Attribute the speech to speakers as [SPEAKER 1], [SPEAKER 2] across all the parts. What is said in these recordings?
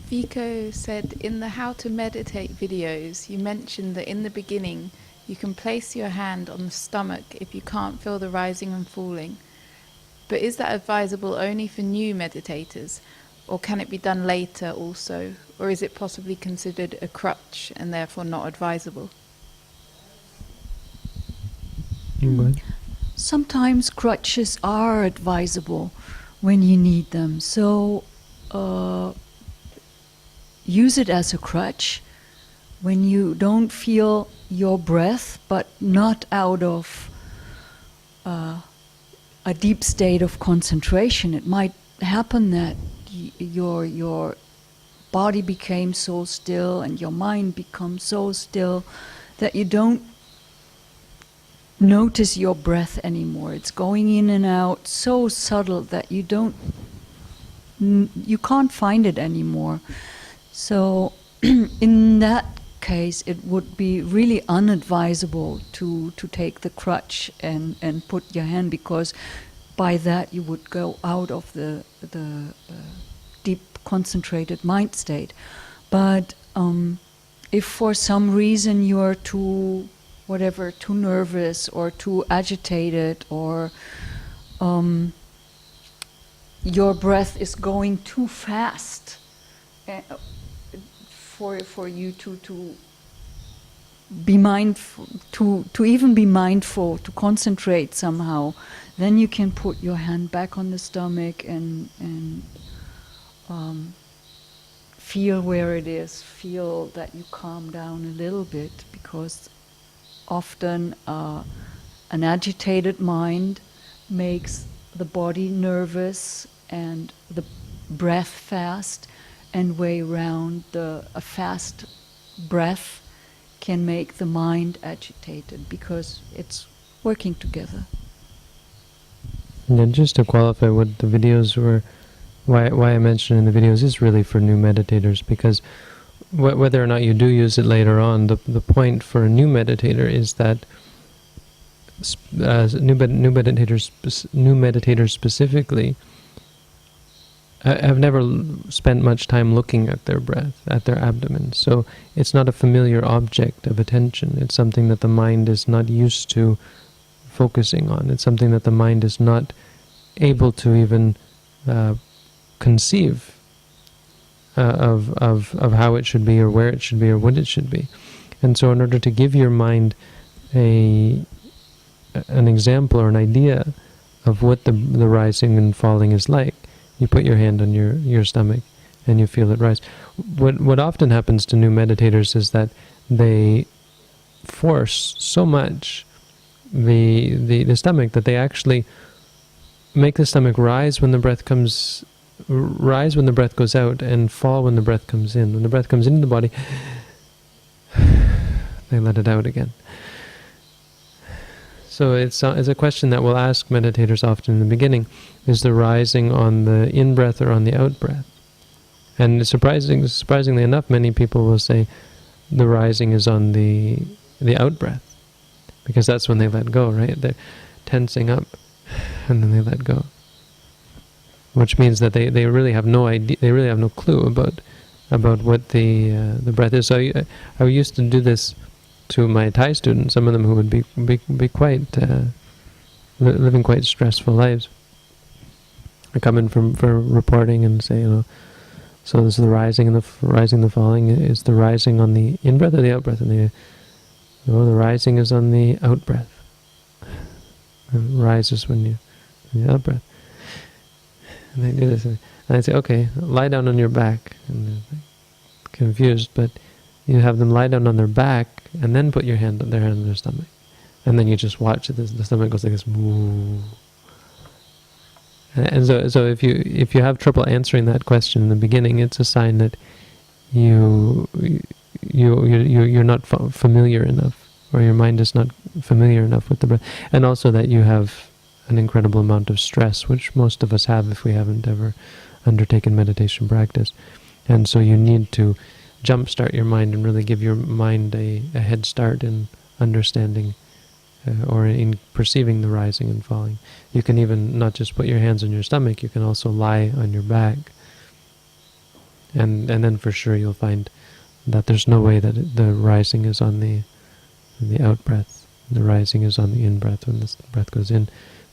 [SPEAKER 1] Vico said in the How to Meditate videos, you mentioned that in the beginning you can place your hand on the stomach if you can't feel the rising and falling. But is that advisable only for new meditators, or can it be done later also, or is it possibly considered a crutch and therefore not advisable?
[SPEAKER 2] Sometimes crutches are advisable when you need them. So use it as a crutch when you don't feel your breath, but not out of a deep state of concentration. It might happen that your body became so still and your mind becomes so still that you don't notice your breath anymore. It's going in and out so subtle that you can't find it anymore. So in that case, it would be really unadvisable to take the crutch and put your hand, because by that you would go out of the deep concentrated mind state. But if for some reason you are too nervous or too agitated, or your breath is going too fast for you to be mindful, to even be mindful, to concentrate somehow, then you can put your hand back on the stomach and feel where it is, feel that you calm down a little bit, because often an agitated mind makes the body nervous and the breath fast, and way round, a fast breath can make the mind agitated because it's working together.
[SPEAKER 3] And then just to qualify what the videos were, why I mentioned in the videos is really for new meditators, because whether or not you do use it later on, the point for a new meditator is that new meditators specifically have never spent much time looking at their breath, at their abdomen. So it's not a familiar object of attention. It's something that the mind is not used to focusing on. It's something that the mind is not able to even conceive of how it should be, or where it should be, or what it should be. And so in order to give your mind an example or an idea of what the rising and falling is like, you put your hand on your stomach and you feel it rise. What often happens to new meditators is that they force so much the stomach that they actually make the stomach rise when the breath goes out, and fall when the breath comes in. When the breath comes into the body, they let it out again. So it's a question that we'll ask meditators often in the beginning: is the rising on the in-breath or on the out-breath? And surprisingly enough, many people will say the rising is on the out-breath, because that's when they let go, right? They're tensing up, and then they let go. Which means that they really have no idea, they really have no clue about what the breath is. So I used to do this to my Thai students, some of them who would be quite living quite stressful lives. I come in for reporting and say, so this is the rising and the falling. Is the rising on the in breath or the out breath? And the rising is on the out breath. It rises when you in the out breath. And they do this, and I say, okay, lie down on your back. And they're confused, but you have them lie down on their back, and then put their hand on their stomach, and then you just watch it. The stomach goes like this. And so if you have trouble answering that question in the beginning, it's a sign that you're not familiar enough, or your mind is not familiar enough with the breath, and also that you have an incredible amount of stress, which most of us have if we haven't ever undertaken meditation practice. And so you need to jumpstart your mind and really give your mind a head start in understanding or in perceiving the rising and falling. You can even not just put your hands on your stomach, you can also lie on your back And then for sure you'll find that there's no way that the rising is on the out breath. The rising is on the in breath. When the breath goes in,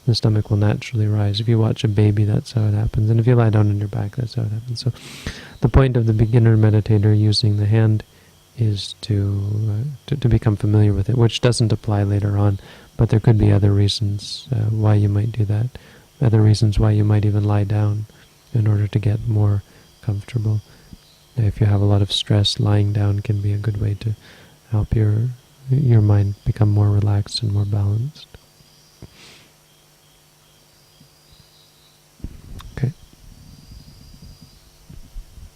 [SPEAKER 3] the stomach will naturally rise. If you watch a baby, that's how it happens. And if you lie down on your back, that's how it happens. So the point of the beginner meditator using the hand is to become familiar with it, which doesn't apply later on, but there could be other reasons why you might do that, other reasons why you might even lie down in order to get more comfortable. If you have a lot of stress, lying down can be a good way to help your mind become more relaxed and more balanced.